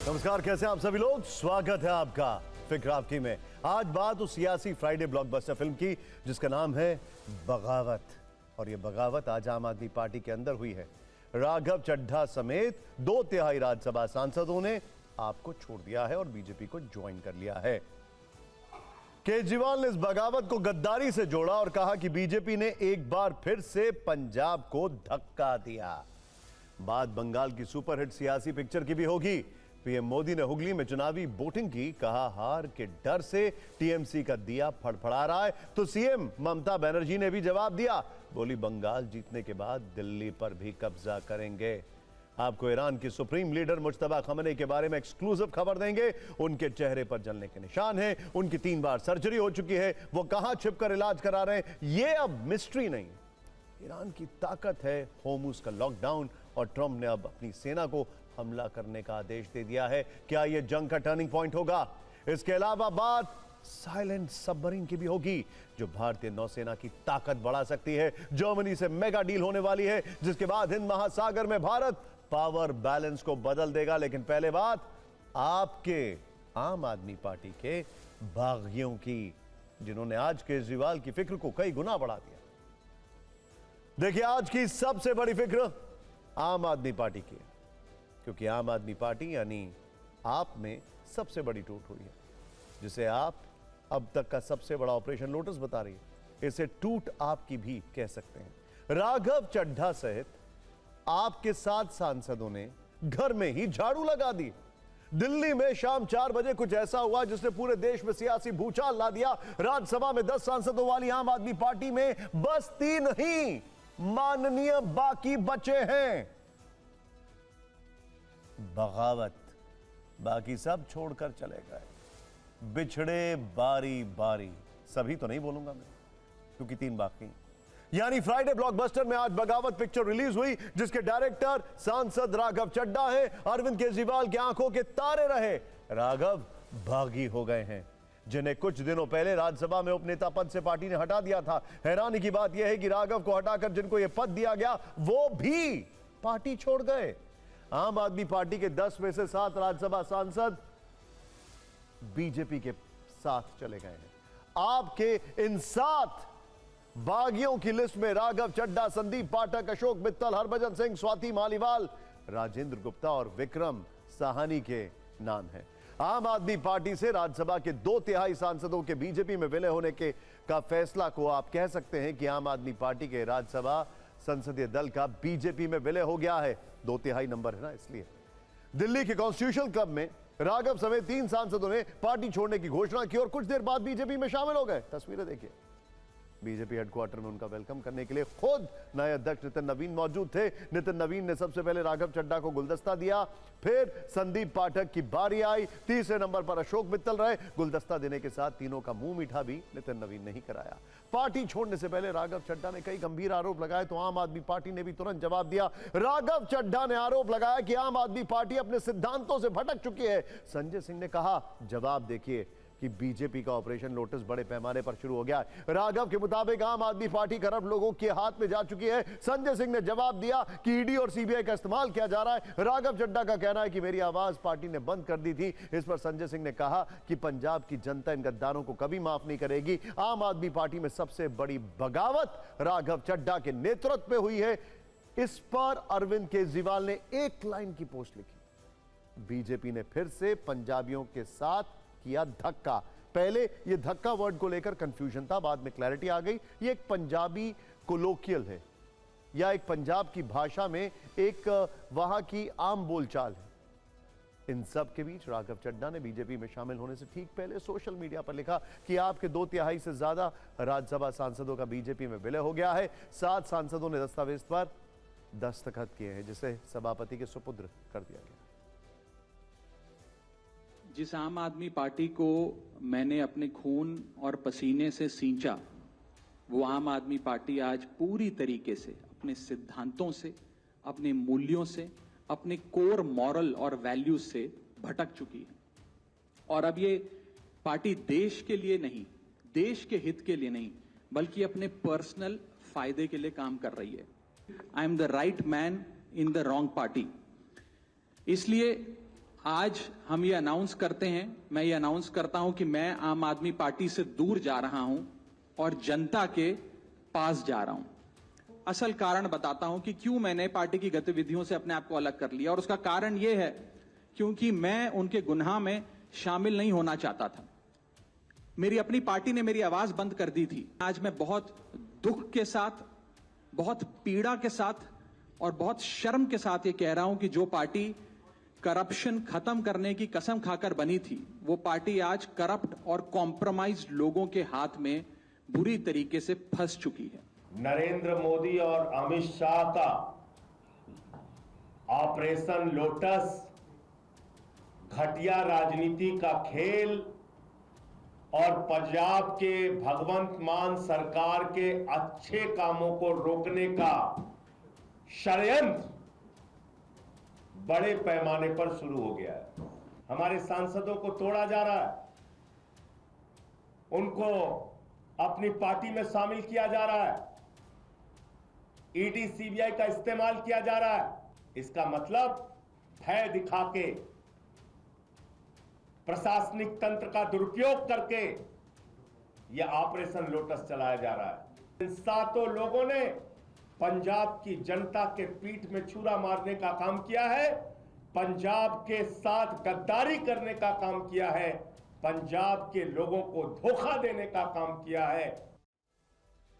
नमस्कार, कैसे हैं आप सभी लोग। स्वागत है आपका फिक्र आपकी में। आज बात उस सियासी फ्राइडे ब्लॉकबस्टर फिल्म की जिसका नाम है बगावत। और ये बगावत आज आम आदमी पार्टी के अंदर हुई है। राघव चड्ढा समेत 2/3 राज्यसभा सांसदों ने आपको छोड़ दिया है और बीजेपी को ज्वाइन कर लिया है। केजरीवाल ने इस बगावत को गद्दारी से जोड़ा और कहा कि बीजेपी ने एक बार फिर से पंजाब को धक्का दिया। बात बंगाल की सुपरहिट सियासी पिक्चर की भी होगी। पीएम मोदी ने हुगली में चुनावी वोटिंग की, कहा हार के डर से टीएमसी का दिया फड़फड़ा रहा है। तो सीएम ममता बनर्जी ने भी जवाब दिया, बोली बंगाल जीतने के बाद दिल्ली पर भी कब्जा करेंगे। आपको ईरान की सुप्रीम लीडर मुज्तबा खमेनी के बारे में एक्सक्लूसिव खबर देंगे। उनके चेहरे पर जलने के निशान हैं, उनकी 3 बार सर्जरी हो चुकी है, वो कहां छिपकर इलाज करा रहे हैं ये अब मिस्ट्री नहीं। ईरान की ताकत है होर्मुज का लॉकडाउन और ट्रंप ने अब अपनी सेना को हमला करने का आदेश दे दिया है। क्या यह जंग का टर्निंग पॉइंट होगा? इसके अलावा बात साइलेंट सबमरीन की भी होगी जो भारतीय नौसेना की ताकत बढ़ा सकती है। जर्मनी से मेगा डील होने वाली है जिसके बाद हिंद महासागर में भारत पावर बैलेंस को बदल देगा। लेकिन पहले बात आपके आम आदमी पार्टी के बागियों की, जिन्होंने आज केजरीवाल की फिक्र को कई गुना बढ़ा दिया। देखिए, आज की सबसे बड़ी फिक्र आम आदमी पार्टी की है, क्योंकि आम आदमी पार्टी यानी आप में सबसे बड़ी टूट हुई है, जिसे आप अब तक का सबसे बड़ा ऑपरेशन लोटस बता रही है। इसे टूट आपकी भी कह सकते हैं। राघव चड्ढा सहित आपके 7 सांसदों ने घर में ही झाड़ू लगा दी। दिल्ली में शाम 4 बजे कुछ ऐसा हुआ जिसने पूरे देश में सियासी भूचाल ला दिया। राज्यसभा में 10 सांसदों वाली आम आदमी पार्टी में बस 3 ही माननीय बाकी बचे हैं। बगावत, बाकी सब छोड़कर चले गए, बिछड़े बारी बारी। सभी तो नहीं बोलूंगा मैं, क्योंकि 3 बाकी। यानी फ्राइडे ब्लॉकबस्टर में आज बगावत पिक्चर रिलीज हुई जिसके डायरेक्टर सांसद राघव चड्ढा है। अरविंद केजरीवाल की आंखों के तारे रहे। राघव भागी हो गए हैं, जिन्हें कुछ दिनों पहले राज्यसभा में उपनेता पद से पार्टी ने हटा दिया था। हैरानी की बात यह है कि राघव को हटाकर जिनको यह पद दिया गया वो भी पार्टी छोड़ गए। आम आदमी पार्टी के 10 में से 7 राज्यसभा सांसद बीजेपी के साथ चले गए हैं। आपके इन 7 बागियों की लिस्ट में राघव चड्ढा, संदीप पाठक, अशोक मित्तल, हरभजन सिंह, स्वाति मालीवाल, राजेंद्र गुप्ता और विक्रम साहनी के नाम हैं। आम आदमी पार्टी से राज्यसभा के 2/3 सांसदों के बीजेपी में विलय होने के का फैसला को आप कह सकते हैं कि आम आदमी पार्टी के राज्यसभा संसदीय दल का बीजेपी में विलय हो गया है। 2/3 नंबर है ना, इसलिए। दिल्ली के कॉन्स्टिट्यूशनल क्लब में राघव समेत 3 सांसदों ने पार्टी छोड़ने की घोषणा की और कुछ देर बाद बीजेपी में शामिल हो गए। तस्वीरें देखिए। बीजेपी हेडक्वार्टर में उनका वेलकम करने के लिए खुद नए अध्यक्ष नितिन नवीन मौजूद थे। नितिन नवीन ने सबसे पहले राघव चड्ढा को गुलदस्ता दिया, फिर संदीप पाठक की बारी आई, तीसरे नंबर पर अशोक मित्तल रहे। गुलदस्ता देने के साथ तीनों का मुंह मीठा भी नितिन नवीन ने ही कराया। पार्टी छोड़ने से पहले राघव चड्ढा ने कई गंभीर आरोप लगाए तो आम आदमी पार्टी ने भी तुरंत जवाब दिया। राघव चड्ढा ने आरोप लगाया कि आम आदमी पार्टी अपने सिद्धांतों से भटक चुकी है। संजय सिंह ने कहा, जवाब देखिए कि बीजेपी का ऑपरेशन लोटस बड़े पैमाने पर शुरू हो गया है। राघव के मुताबिक आम आदमी पार्टी करप्ट लोगों के हाथ में जा चुकी है। संजय सिंह ने जवाब दिया कि ईडी और सीबीआई का इस्तेमाल किया जा रहा है। राघव चड्ढा का कहना है कि मेरी आवाज पार्टी ने बंद कर दी थी। इस पर संजय सिंह ने कहा कि पंजाब की जनता इन गद्दारों को कभी माफ नहीं करेगी। आम आदमी पार्टी में सबसे बड़ी बगावत राघव चड्ढा के नेतृत्व में हुई है। इस पर अरविंद केजरीवाल ने एक लाइन की पोस्ट लिखी, बीजेपी ने फिर से पंजाबियों के साथ किया धक्का। पहले यह धक्का वर्ड को लेकर कंफ्यूजन था, बाद में क्लैरिटी आ गई। यह एक पंजाबी कोलोकियल है या एक पंजाब की भाषा में एक वहां की आम बोलचाल है। इन सब के बीच राघव चड्ढा ने बीजेपी में शामिल होने से ठीक पहले सोशल मीडिया पर लिखा कि आपके 2/3 से ज्यादा राज्यसभा सांसदों का बीजेपी में विलय हो गया है। 7 सांसदों ने दस्तावेज पर दस्तखत किए हैं, जिसे सभापति के सुपुर्द कर दिया गया। जिस आम आदमी पार्टी को मैंने अपने खून और पसीने से सींचा, वो आम आदमी पार्टी आज पूरी तरीके से अपने सिद्धांतों से, अपने मूल्यों से, अपने कोर मॉरल और वैल्यूज से भटक चुकी है। और अब ये पार्टी देश के लिए नहीं, देश के हित के लिए नहीं, बल्कि अपने पर्सनल फायदे के लिए काम कर रही है। I am the right man in the wrong party. इसलिए आज हम ये अनाउंस करते हैं, मैं ये अनाउंस करता हूं कि मैं आम आदमी पार्टी से दूर जा रहा हूं और जनता के पास जा रहा हूं। असल कारण बताता हूं कि क्यों मैंने पार्टी की गतिविधियों से अपने आप को अलग कर लिया, और उसका कारण यह है क्योंकि मैं उनके गुनाह में शामिल नहीं होना चाहता था। मेरी अपनी पार्टी ने मेरी आवाज बंद कर दी थी। आज मैं बहुत दुख के साथ, बहुत पीड़ा के साथ और बहुत शर्म के साथ ये कह रहा हूं कि जो पार्टी करप्शन खत्म करने की कसम खाकर बनी थी, वो पार्टी आज करप्ट और कॉम्प्रोमाइज लोगों के हाथ में बुरी तरीके से फंस चुकी है। नरेंद्र मोदी और अमित शाह का ऑपरेशन लोटस घटिया राजनीति का खेल और पंजाब के भगवंत मान सरकार के अच्छे कामों को रोकने का षड्यंत्र बड़े पैमाने पर शुरू हो गया है। हमारे सांसदों को तोड़ा जा रहा है, उनको अपनी पार्टी में शामिल किया जा रहा है, ईडी सीबीआई का इस्तेमाल किया जा रहा है। इसका मतलब भय दिखा के, प्रशासनिक तंत्र का दुरुपयोग करके यह ऑपरेशन लोटस चलाया जा रहा है। इन सातों लोगों ने पंजाब की जनता के पीठ में छुरा मारने का काम किया है, पंजाब के साथ गद्दारी करने का काम किया है, पंजाब के लोगों को धोखा देने का काम किया है।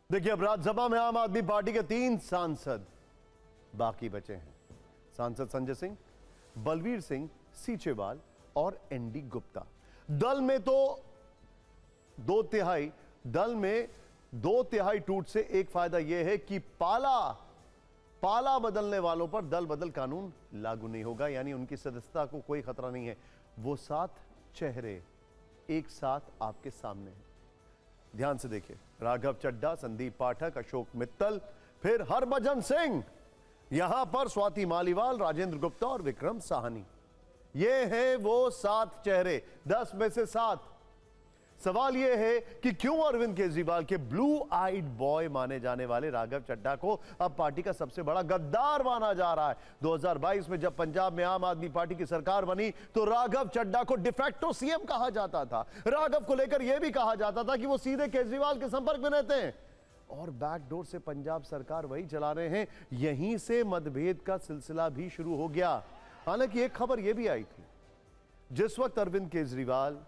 देखिए, अब राज्यसभा में आम आदमी पार्टी के 3 सांसद बाकी बचे हैं। सांसद संजय सिंह, बलवीर सिंह सीचेवाल और एनडी गुप्ता। दल में दो तिहाई टूट से एक फायदा यह है कि पाला बदलने वालों पर दल बदल कानून लागू नहीं होगा, यानी उनकी सदस्यता को कोई खतरा नहीं है। वो 7 चेहरे एक साथ आपके सामने हैं। ध्यान से देखिए, राघव चड्ढा, संदीप पाठक, अशोक मित्तल, फिर हरभजन सिंह, यहां पर स्वाति मालीवाल, राजेंद्र गुप्ता और विक्रम साहनी। ये हैं वो 7 चेहरे, 10 में से 7। सवाल यह है कि क्यों अरविंद केजरीवाल के ब्लू आइड बॉय माने जाने वाले राघव चड्ढा को अब पार्टी का सबसे बड़ा गद्दार माना जा रहा है। 2022 में जब पंजाब में आम आदमी पार्टी की सरकार बनी तो राघव चड्ढा को डिफेक्टो सीएम कहा जाता था। राघव को लेकर यह भी कहा जाता था कि वो सीधे केजरीवाल के संपर्क में रहते हैं और बैकडोर से पंजाब सरकार वही चला रहे हैं। यहीं से मतभेद का सिलसिला भी शुरू हो गया। हालांकि एक खबर यह भी आई थी, जिस वक्त अरविंद केजरीवाल,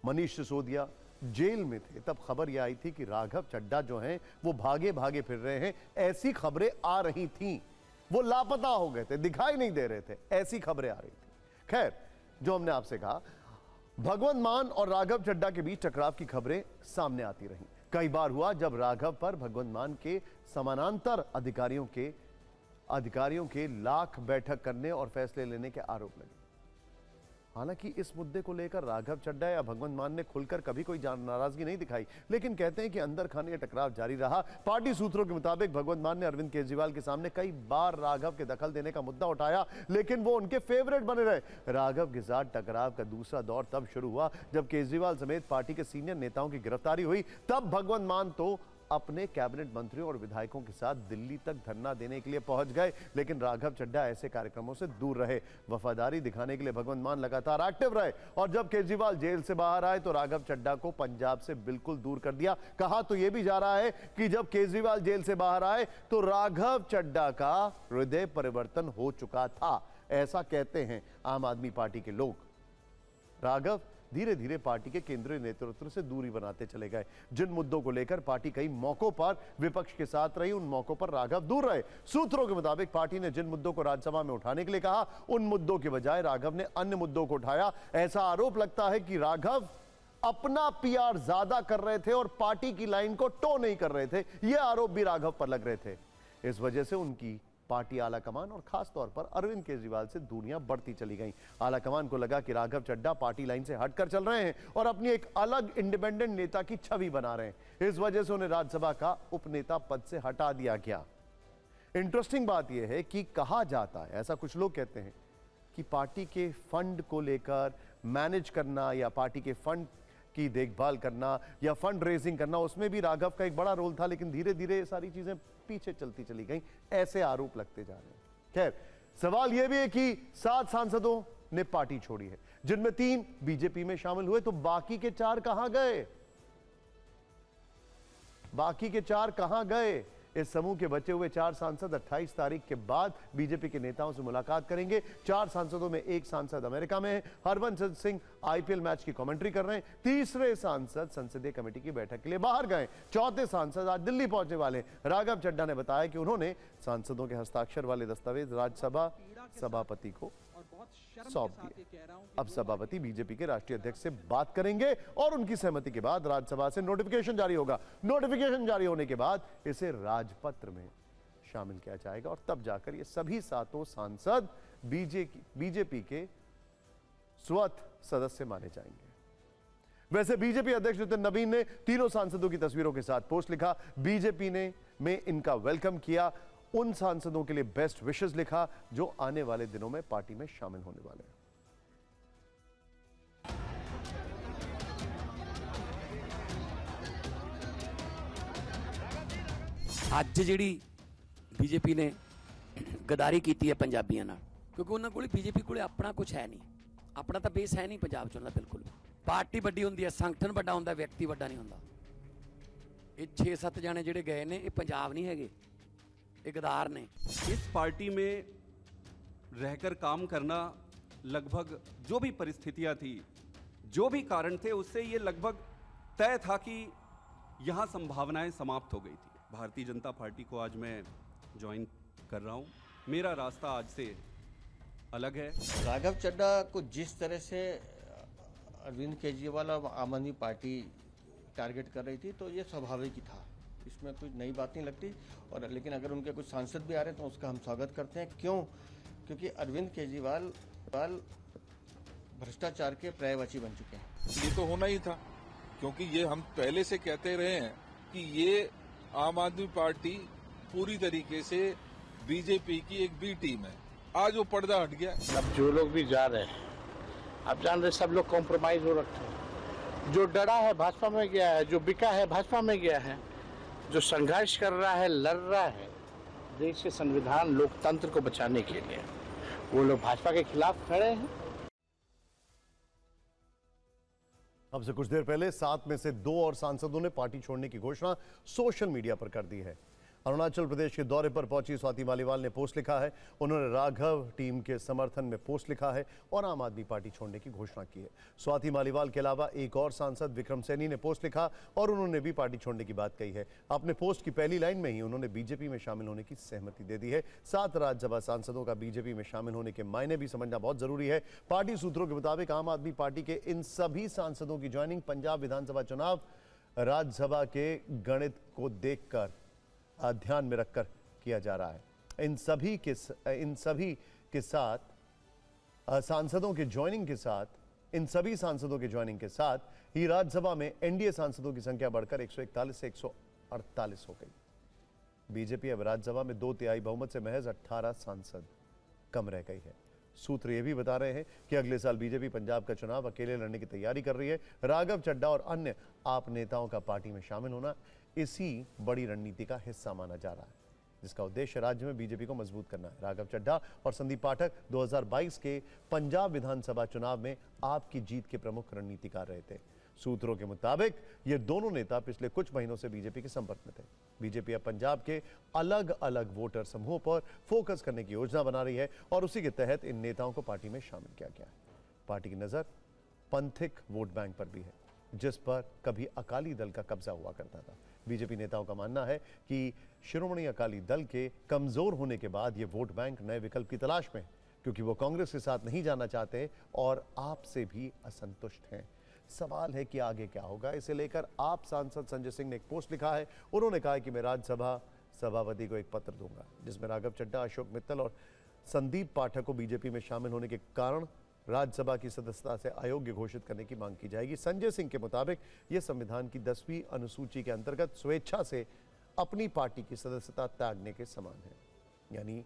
मनीष सिसोदिया जेल में थे, तब खबर यह आई थी कि राघव चड्ढा जो हैं वो भागे भागे फिर रहे हैं। ऐसी खबरें आ रही थीं। वो लापता हो गए थे, दिखाई नहीं दे रहे थे, ऐसी खबरें आ रही थी। खैर, जो हमने आपसे कहा, भगवंत मान और राघव चड्ढा के बीच टकराव की खबरें सामने आती रहीं। कई बार हुआ जब राघव पर भगवंत मान के समानांतर अधिकारियों के लाख बैठक करने और फैसले लेने के आरोप लगे। हालांकि इस मुद्दे को लेकर राघव चड्ढा या भगवंत मान ने खुलकर कभी कोई नाराजगी नहीं दिखाई, लेकिन कहते हैं कि अंदर खाने का टकराव जारी रहा। पार्टी सूत्रों के मुताबिक भगवंत मान ने अरविंद केजरीवाल के सामने कई बार राघव के दखल देने का मुद्दा उठाया, लेकिन वो उनके फेवरेट बने रहे। राघव के साथ टकराव का दूसरा दौर तब शुरू हुआ जब केजरीवाल समेत पार्टी के सीनियर नेताओं की गिरफ्तारी हुई। तब भगवंत मान तो अपने कैबिनेट मंत्रियों और विधायकों के साथ दिल्ली तक धरना देने के लिए पहुंच गए, लेकिन राघव चड्ढा ऐसे कार्यक्रमों से दूर रहे। वफादारी दिखाने के लिए भगवंत मान लगातार एक्टिव रहे और जब केजरीवाल जेल से बाहर आए तो राघव चड्ढा को पंजाब से बिल्कुल दूर कर दिया। कहा तो यह भी जा रहा है कि जब केजरीवाल जेल से बाहर आए तो राघव चड्ढा का हृदय परिवर्तन हो चुका था, ऐसा कहते हैं आम आदमी पार्टी के लोग। राघव धीरे धीरे पार्टी के केंद्रीय नेतृत्व से दूरी बनाते चले गए। जिन मुद्दों को लेकर पार्टी कई मौकों पर विपक्ष के साथ रही, उन मौकों पर राघव दूर रहे। सूत्रों के मुताबिक पार्टी ने जिन मुद्दों को राज्यसभा में उठाने के लिए कहा, उन मुद्दों के बजाय राघव ने अन्य मुद्दों को उठाया। ऐसा आरोप लगता है कि राघव अपना पीआर ज्यादा कर रहे थे और पार्टी की लाइन को टो नहीं कर रहे थे। यह आरोप भी राघव पर लग रहे थे। इस वजह से उनकी पार्टी आलाकमान और खास तौर पर अरविंद केजरीवाल से दूरियां बढ़ती चली गईं। आलाकमान को लगा कि राघव चड्ढा पार्टी लाइन से हटकर चल रहे हैं और अपनी एक अलग इंडिपेंडेंट नेता की छवि बना रहे हैं। इस वजह से उन्हें राज्यसभा का उपनेता पद से हटा दिया गया। इंटरेस्टिंग बात यह है कि कहा जाता है, ऐसा कुछ लोग कहते हैं कि पार्टी के फंड को लेकर मैनेज करना या पार्टी के फंड की देखभाल करना या फंड रेजिंग करना, उसमें भी राघव का एक बड़ा रोल था, लेकिन धीरे धीरे सारी चीजें पीछे चलती चली गई। ऐसे आरोप लगते जा रहे हैं। खैर, सवाल यह भी है कि 7 सांसदों ने पार्टी छोड़ी है, जिनमें 3 बीजेपी में शामिल हुए। तो बाकी के 4 कहां गए? बाकी के 4 कहां गए? इस समूह के बचे हुए 4 सांसद 28 तारीख के बाद बीजेपी के नेताओं से मुलाकात करेंगे। 4 सांसदों में 1 सांसद अमेरिका में है। हरवंश सिंह आईपीएल मैच की कमेंट्री कर रहे हैं। तीसरे सांसद संसदीय कमेटी की बैठक के लिए बाहर गए। चौथे सांसद आज दिल्ली पहुंचने वाले। राघव चड्ढा ने बताया कि उन्होंने सांसदों के हस्ताक्षर वाले दस्तावेज राज्यसभा सभापति को सौंप दिए। अब सभापति बीजेपी के राष्ट्रीय अध्यक्ष से बात करेंगे और उनकी सहमति के बाद राज्यसभा से नोटिफिकेशन जारी होगा। नोटिफिकेशन जारी होने के बाद इसे राजपत्र में शामिल किया जाएगा और तब जाकर ये सभी 7 सांसद बीजेपी के स्वतः सदस्य माने जाएंगे। वैसे बीजेपी अध्यक्ष नितिन नवीन ने तीनों सांसदों की तस्वीरों के साथ पोस्ट लिखा। बीजेपी ने में इनका वेलकम किया। उन सांसदों के लिए बेस्ट विशेस लिखा जो आने वाले दिनों में पार्टी में शामिल होने वाले हैं। ਅੱਜ ਜਿਹੜੀ ਬੀਜੇਪੀ ਨੇ ਗਦਾਰੀ ਕੀਤੀ ਹੈ ਪੰਜਾਬੀਆਂ ਨਾਲ, ਕਿਉਂਕਿ ਉਹਨਾਂ ਕੋਲ ਬੀਜੇਪੀ ਕੋਲੇ ਆਪਣਾ ਕੁਝ ਹੈ ਨਹੀਂ, ਆਪਣਾ ਤਾਂ ਬੇਸ ਹੈ ਨਹੀਂ ਪੰਜਾਬ 'ਚ ਉਹਨਾਂ ਦਾ ਬਿਲਕੁਲ। ਪਾਰਟੀ ਵੱਡੀ ਹੁੰਦੀ ਹੈ, ਸੰਗਠਨ ਵੱਡਾ ਹੁੰਦਾ, ਵਿਅਕਤੀ ਵੱਡਾ ਨਹੀਂ ਹੁੰਦਾ। ਇਹ 6-7 ਜਾਣੇ ਜਿਹੜੇ ਗਏ ਨੇ ਇਹ ਪੰਜਾਬ ਨਹੀਂ ਹੈਗੇ, ਇਹ ਗਦਾਰ ਨੇ। इस पार्टी में रहकर काम करना लगभग जो भी परिस्थितियां थी, जो भी कारण थे, उससे ये लगभग तय था कि यहाँ संभावनाएं समाप्त हो गई थी। भारतीय जनता पार्टी को आज मैं ज्वाइन कर रहा हूँ। मेरा रास्ता आज से अलग है। राघव चड्ढा को जिस तरह से अरविंद केजरीवाल और आम आदमी पार्टी टारगेट कर रही थी, तो ये स्वाभाविक ही था, इसमें कोई नई बात नहीं लगती। और लेकिन अगर उनके कुछ सांसद भी आ रहे हैं तो उसका हम स्वागत करते हैं। क्यों? क्योंकि अरविंद केजरीवाल भ्रष्टाचार के पर्यायवाची बन चुके हैं। ये तो होना ही था, क्योंकि ये हम पहले से कहते रहे हैं कि ये आम आदमी पार्टी पूरी तरीके से बीजेपी की एक बी टीम है। आज वो पर्दा हट गया। अब जो लोग भी जा रहे हैं, आप जान रहे सब लोग कॉम्प्रोमाइज हो रखे हैं। जो डरा है भाजपा में गया है, जो बिका है भाजपा में गया है, जो संघर्ष कर रहा है, लड़ रहा है देश के संविधान लोकतंत्र को बचाने के लिए, वो लोग भाजपा के खिलाफ खड़े हैं। अब से कुछ देर पहले 7 में से 2 और सांसदों ने पार्टी छोड़ने की घोषणा सोशल मीडिया पर कर दी है। अरुणाचल प्रदेश के दौरे पर पहुंची स्वाति मालीवाल ने पोस्ट लिखा है। उन्होंने राघव टीम के समर्थन में पोस्ट लिखा है और आम आदमी पार्टी छोड़ने की घोषणा की है। स्वाति मालीवाल के अलावा एक और सांसद विक्रम सैनी ने पोस्ट लिखा और उन्होंने भी पार्टी छोड़ने की बात कही है। अपने पोस्ट की पहली लाइन में ही उन्होंने बीजेपी में शामिल होने की सहमति दे दी है। 7 राज्यसभा सांसदों का बीजेपी में शामिल होने के मायने भी समझना बहुत जरूरी है। पार्टी सूत्रों के मुताबिक आम आदमी पार्टी के इन सभी सांसदों की ज्वाइनिंग पंजाब विधानसभा चुनाव राज्यसभा के गणित को देखकर ध्यान में रखकर किया जा रहा है। इन सभी के साथ सांसदों के ज्वाइनिंग के साथ इन सभी सांसदों के ज्वाइनिंग के साथ ही राज्यसभा में एनडीए सांसदों की संख्या बढ़कर 141 से 148 हो गई। बीजेपी अब राज्यसभा में 2/3 बहुमत से महज 18 सांसद कम रह गई है। सूत्र यह भी बता रहे हैं कि अगले साल बीजेपी पंजाब का चुनाव अकेले लड़ने की तैयारी कर रही है। राघव चड्ढा और अन्य आप नेताओं का पार्टी में शामिल होना इसी बड़ी रणनीति का हिस्सा माना जा रहा है, जिसका उद्देश्य राज्य में बीजेपी को मजबूत करना है। राघव चड्ढा और संदीप पाठक 2022 के पंजाब विधानसभा चुनाव में आपकी जीत के प्रमुख रणनीतिकार रहे थे। सूत्रों के मुताबिक ये दोनों नेता पिछले कुछ महीनों से बीजेपी के संपर्क में थे। बीजेपी अब पंजाब के अलग अलग वोटर समूहों पर फोकस करने की योजना बना रही है और उसी के तहत इन नेताओं को पार्टी में शामिल किया गया है। पार्टी की नजर पंथिक वोट बैंक पर भी है, जिस पर कभी अकाली दल का कब्जा हुआ करता था। बीजेपी नेताओं का मानना है कि शिरोमणि अकाली दल के कमजोर होने के बाद ये वोट बैंक नए विकल्प की तलाश में है, क्योंकि वो कांग्रेस के साथ नहीं जाना चाहते और आपसे भी असंतुष्ट हैं। सवाल है कि आगे क्या होगा। इसे लेकर आप सांसद संजय सिंह ने एक पोस्ट लिखा है। उन्होंने कहा है कि मैं राज्यसभा सभापति को एक पत्र दूंगा, जिसमें राघव चड्ढा, अशोक मित्तल और संदीप पाठक को बीजेपी में शामिल होने के कारण राज्यसभा की सदस्यता से अयोग्य घोषित करने की मांग की जाएगी। संजय सिंह के मुताबिक यह संविधान की 10वीं अनुसूची के अंतर्गत स्वेच्छा से अपनी पार्टी की सदस्यता त्यागने के समान है। यानी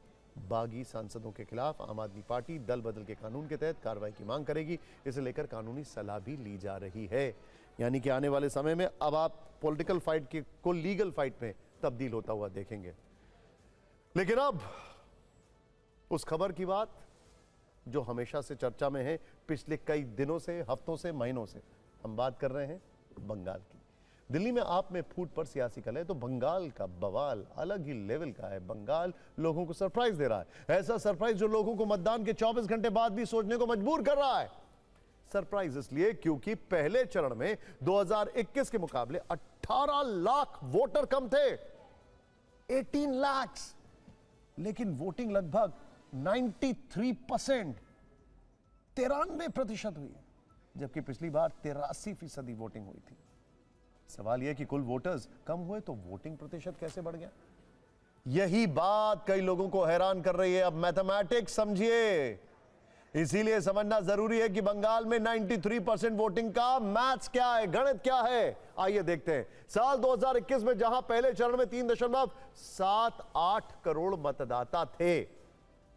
बागी सांसदों के खिलाफ आम आदमी पार्टी दल बदल के कानून के तहत कार्रवाई की मांग करेगी। इसे लेकर कानूनी सलाह भी ली जा रही है। यानी कि आने वाले समय में अब आप पॉलिटिकल फाइट को लीगल फाइट में तब्दील होता हुआ देखेंगे। लेकिन अब उस खबर की बात जो हमेशा से चर्चा में है पिछले कई दिनों से, हफ्तों से, महीनों से। हम बात कर रहे हैं बंगाल की। दिल्ली में आप में फूट पर सियासी कलह, तो बंगाल का बवाल अलग ही लेवल का है। बंगाल लोगों को सरप्राइज दे रहा है, ऐसा सरप्राइज जो लोगों को मतदान के 24 घंटे बाद भी सोचने को मजबूर कर रहा है। सरप्राइज इसलिए क्योंकि पहले चरण में 2021 के मुकाबले 18 लाख वोटर कम थे, 18 लाख, लेकिन वोटिंग लगभग 93%, 93% हुई, जबकि पिछली बार 83% वोटिंग हुई थी। सवाल यह कि कुल वोटर्स कम हुए तो वोटिंग प्रतिशत कैसे बढ़ गया? यही बात कई लोगों को हैरान कर रही है। अब मैथमेटिक्स समझिए, इसीलिए समझना जरूरी है कि बंगाल में 93% वोटिंग का मैथ्स क्या है, गणित क्या है। आइए देखते हैं। साल 2021 में जहां पहले चरण में 3.78 करोड़ मतदाता थे,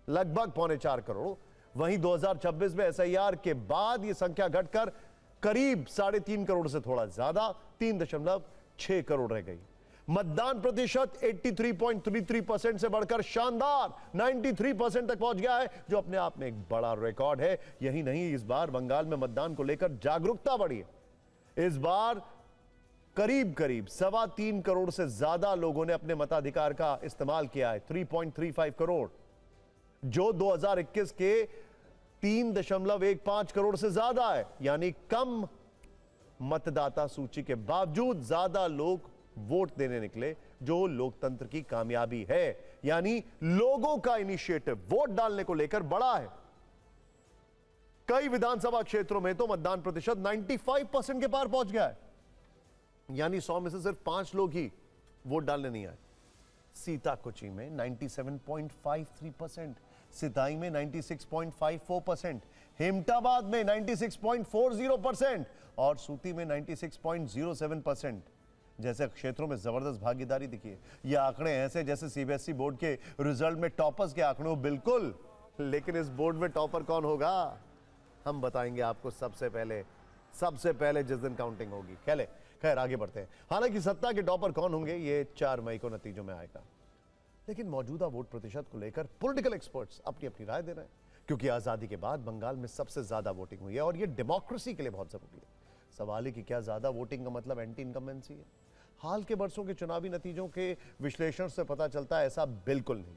लगभग 3.25 करोड़, वहीं 2026 में एसआईआर के बाद यह संख्या घटकर करीब 3.5 करोड़ से थोड़ा ज्यादा 3.6 करोड़ रह गई। मतदान प्रतिशत 83.33% से बढ़कर शानदार 93% तक पहुंच गया है, जो अपने आप में एक बड़ा रिकॉर्ड है। यही नहीं, इस बार बंगाल में मतदान को लेकर जागरूकता बढ़ी है। इस बार करीब 3.25 करोड़ से ज्यादा लोगों ने अपने मताधिकार का इस्तेमाल किया है, 3.35 करोड़, जो 2021 के 3.15 करोड़ से ज्यादा है। यानी कम मतदाता सूची के बावजूद ज्यादा लोग वोट देने निकले, जो लोकतंत्र की कामयाबी है। यानी लोगों का इनिशिएटिव वोट डालने को लेकर बड़ा है। कई विधानसभा क्षेत्रों में तो मतदान प्रतिशत 95% के पार पहुंच गया है, यानी 100 में से सिर्फ 5 लोग ही वोट डालने नहीं आए। सीताकुची में 97.53%, सिताई में 96.54%, हेमटाबाद में 96.40% और सूती में 96.07%। जैसे क्षेत्रों में जबरदस्त भागीदारी दिखी। ये आंकड़े ऐसे जैसे सीबीएसई बोर्ड के रिजल्ट में टॉपर्स के आंकड़े हो, बिल्कुल। लेकिन इस बोर्ड में टॉपर कौन होगा, हम बताएंगे आपको सबसे पहले जिस दिन काउंटिंग होगी। खैर आगे बढ़ते हैं। हालांकि सत्ता के टॉपर कौन होंगे ये 4 मई को नतीजों में आएगा, लेकिन मौजूदा वोट प्रतिशत को लेकर पॉलिटिकल एक्सपर्ट्स अपनी अपनी राय दे रहे हैं, क्योंकि आजादी के बाद बंगाल में सबसे ज्यादा वोटिंग हुई है और यह डेमोक्रेसी के लिए बहुत जरूरी है। सवाल है कि क्या ज्यादा वोटिंग का मतलब एंटी इनकम्बेंसी है? हाल के वर्षों के चुनावी नतीजों के विश्लेषण से पता चलता है ऐसा बिल्कुल नहीं।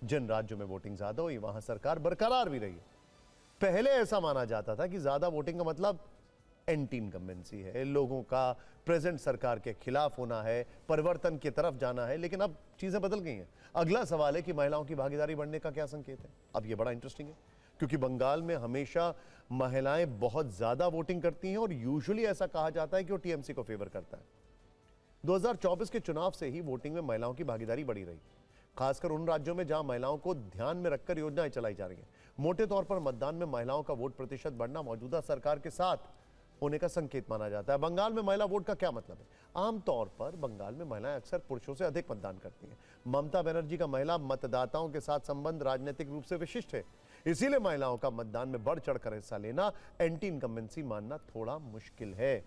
जिन राज्यों में वोटिंग ज्यादा हुई वहां सरकार बरकरार भी रही। पहले ऐसा माना जाता था कि ज्यादा वोटिंग का मतलब एंटी इनकम्बेंसी है, लोगों का प्रेजेंट सरकार के खिलाफ होना है, परिवर्तन की तरफ जाना है। लेकिन अब चीजें बदल गई हैं। अगला सवाल है कि महिलाओं की भागीदारी बढ़ने का क्या संकेत है? अब यह बड़ा इंटरेस्टिंग है, क्योंकि बंगाल में हमेशा महिलाएं बहुत ज्यादा वोटिंग करती हैं और यूजुअली ऐसा कहा जाता है कि वो टीएमसी को फेवर करता है। 2024 के चुनाव से ही वोटिंग में महिलाओं की भागीदारी बढ़ी रही, खासकर उन राज्यों में जहां महिलाओं को ध्यान में रखकर योजनाएं चलाई जा रही हैं। मोटे तौर पर मतदान में महिलाओं का वोट प्रतिशत बढ़ना मौजूदा सरकार के साथ होने का संकेत माना जाता है। बंगाल में महिला वोट का क्या मतलब है? आमतौर पर बंगाल में महिलाएं अक्सर पुरुषों से अधिक मतदान करती हैं। ममता बनर्जी का महिला मतदाताओं के साथ संबंध राजनीतिक रूप से विशिष्ट है, इसीलिए महिलाओं का मतदान में बढ़ चढ़कर हिस्सा लेना एंटी इनकम्बेंसी मानना थोड़ा मुश्किल है।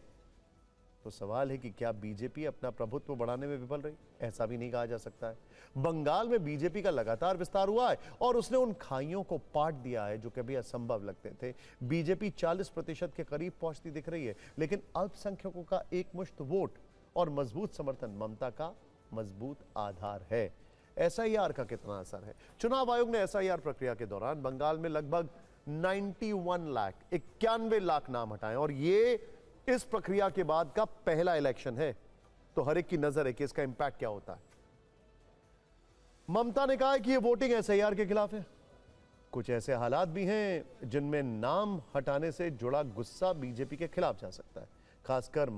तो सवाल है कि क्या बीजेपी अपना प्रभुत्व बढ़ाने में विफल रही? ऐसा भी नहीं कहा जा सकता है। बंगाल में बीजेपी का लगातार विस्तार हुआ है और उसने उन खाइयों को पाट दिया है जो कभी असंभव लगते थे। बीजेपी 40% के करीब पहुंचती दिख रही है, लेकिन अल्पसंख्यकों का एकमुश्त वोट और मजबूत समर्थन ममता का मजबूत आधार है। एसआईआर का कितना असर है? चुनाव आयोग ने एसआईआर प्रक्रिया के दौरान बंगाल में लगभग 91 लाख नाम हटाए और ये इस प्रक्रिया के बाद का पहला इलेक्शन है, तो हर एक की नजर है कि इसका इंपैक्ट क्या होता है। ममता ने कहा है कि यह वोटिंग एसआईआर के खिलाफ है। कुछ ऐसे हालात भी हैं जिनमें नाम हटाने से जुड़ा गुस्सा बीजेपी के खिलाफ जा सकता है, खासकर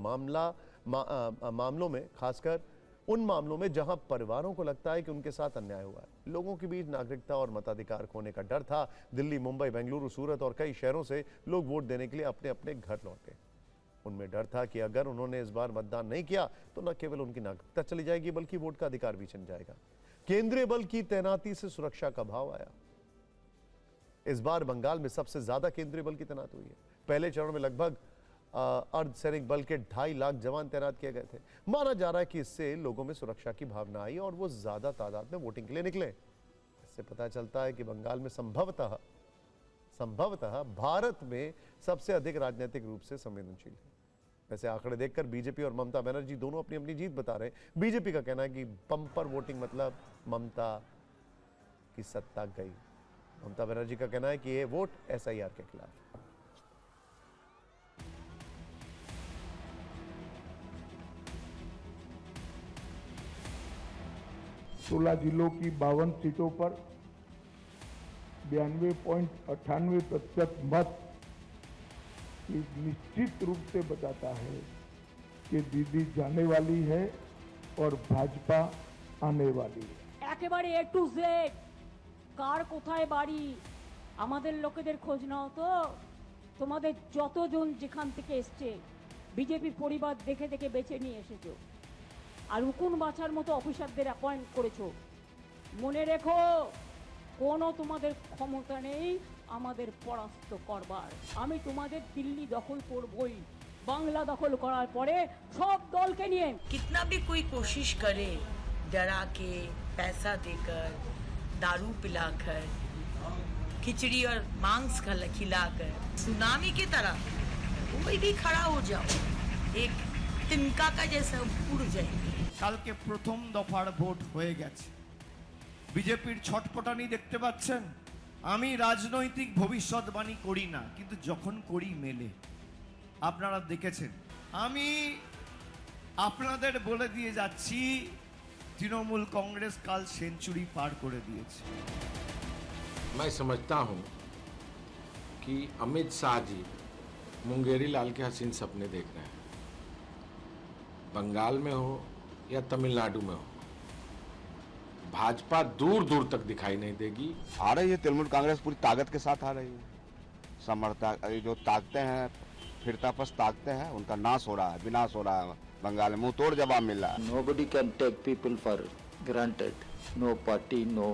उन मामलों में जहां परिवारों को लगता है कि उनके साथ अन्याय हुआ है। लोगों के बीच नागरिकता और मताधिकार खोने का डर था। दिल्ली, मुंबई, बेंगलुरु, सूरत और कई शहरों से लोग वोट देने के लिए अपने अपने घर लौटे। उनमें डर था कि अगर उन्होंने इस बार मतदान नहीं किया तो न केवल उनकी नागरिकता चली जाएगी बल्कि वोट का अधिकार भी छिन जाएगा। केंद्रीय बल की तैनाती से सुरक्षा का भाव आया। इस बार बंगाल में सबसे ज्यादा केंद्रीय बल की तैनाती हुई है। पहले चरण में लगभग अर्धसैनिक बल के 2.5 लाख जवान तैनात किए गए थे। माना जा रहा है कि इससे लोगों में सुरक्षा की भावना आई और वो ज्यादा तादाद में वोटिंग के लिए निकले। इससे पता चलता है कि बंगाल में संभवतः संभवतः भारत में सबसे अधिक राजनीतिक रूप से संवेदनशील है। वैसे आंकड़े देखकर बीजेपी और ममता बनर्जी दोनों अपनी अपनी जीत बता रहे हैं। बीजेपी का कहना है कि बम्पर वोटिंग मतलब ममता की सत्ता गई। ममता बनर्जी का कहना है कि ये वोट एसआईआर के खिलाफ। 16 जिलों की 52 सीटों पर 92.98% मत निश्चित रूप से बताता है कि दीदी जाने वाली है और भाजपा आने वाली है। একেবারে এ টু জেড কার কোথায় বাড়ি আমাদের লোকেদের খোঁজ নাও তো। তোমাদের যতজন যেখান থেকে এসছে বিজেপি পরিবার দেখে দেখে বেছে নিয়ে এসেছো, আর উকুন বাছার মতো অফিসারদের অ্যাপয়েন্ট করেছো। মনে রেখো কোনো তোমাদের ক্ষমতা নেই আমাদের পরাস্ত করবার। আমি তোমাদের দিল্লি দখল করবই, বাংলা দখল করার পরে সব দলকে নিয়ে। कितना भी कोई कोशिश करे डरा के, पैसा देकर, दारू पिलाकर, खिचड़ी और मांस खिलाकर, सुनामी की तरह कोई भी खड़ा हो जाओ, एक तिनका का जैसा उड़ जाएंगे। কালকে প্রথম দফার ভোট হয়ে গেছে। বিজেপির ছটপটানি দেখতে পাচ্ছেন। আমি রাজনৈতিক ভবিষ্যৎবাণী করি না, কিন্তু যখন করি মেলে। আপনারা দেখেছেন। আমি আপনাদের বলে দিয়ে যাচ্ছি তৃণমূল কংগ্রেস কাল সেঞ্চুরি পার করে দিয়েছে। मैं समझता हूं कि अमित शाह जी मुंगेरी लाल के हसीन सपने देख रहे हैं। बंगाल में हो या तमिलनाडु में हो, भाजपा दूर दूर तक दिखाई नहीं देगी। आ रही है तृणमूल कांग्रेस पूरी ताकत के साथ आ रही है। समर्थक जो ताकते हैं फिरता पस ताकते हैं, उनका नाश हो रहा है, विनाश हो रहा है। बंगाल में मुंह तोड़ जवाब मिल रहा है। Nobody can take people for granted. No party, no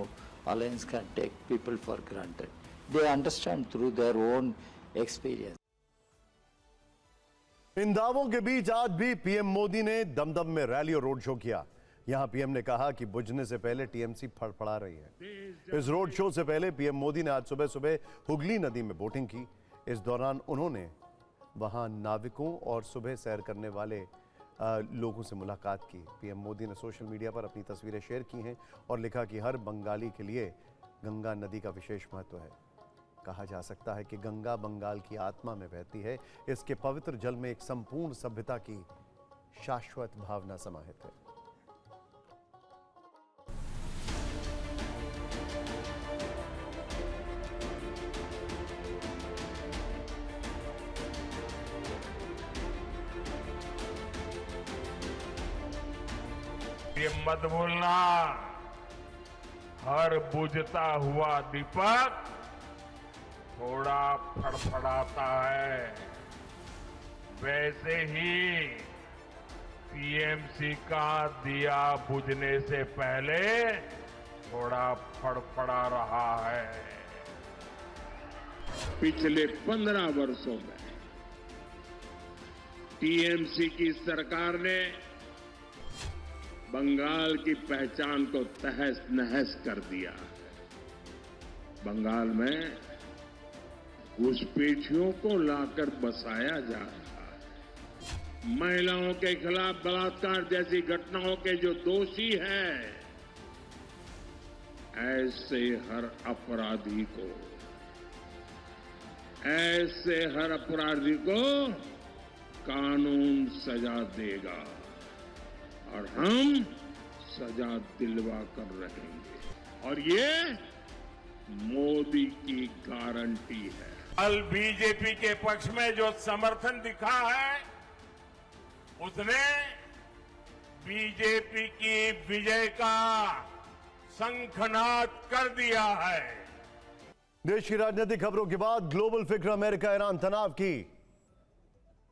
alliance can take people for granted. They understand through their own experience. इन दावों के बीच आज भी पीएम मोदी ने दमदम में रैली और रोड शो किया। यहां पीएम ने कहा कि बुझने से पहले टीएमसी फड़फड़ा रही है। इस रोड शो से पहले पीएम मोदी ने आज सुबह सुबह हुगली नदी में बोटिंग की। इस दौरान उन्होंने वहां नाविकों और सुबह सैर करने वाले लोगों से मुलाकात की। पीएम मोदी ने सोशल मीडिया पर अपनी तस्वीरें शेयर की हैं और लिखा कि हर बंगाली के लिए गंगा नदी का विशेष महत्व है। कहा जा सकता है कि गंगा बंगाल की आत्मा में बहती है। इसके पवित्र जल में एक संपूर्ण सभ्यता की शाश्वत भावना समाहित है। ये मत भूलना, हर बुझता हुआ दीपक थोड़ा फड़फड़ाता है। वैसे ही टीएमसी का दिया बुझने से पहले थोड़ा फड़फड़ा रहा है। पिछले 15 वर्षों में टीएमसी की सरकार ने बंगाल की पहचान को तहस नहस कर दिया है। बंगाल में घुसपैठियों को लाकर बसाया जा रहा है। महिलाओं के खिलाफ बलात्कार जैसी घटनाओं के जो दोषी हैं, ऐसे हर अपराधी को कानून सजा देगा और हम सजा दिलवा कर रहेंगे। और ये मोदी की गारंटी है। कल बीजेपी के पक्ष में जो समर्थन दिखा है, उसने बीजेपी की विजय का शंखनाद कर दिया है। देश की राजनीतिक खबरों के बाद ग्लोबल फिक्र अमेरिका ईरान तनाव की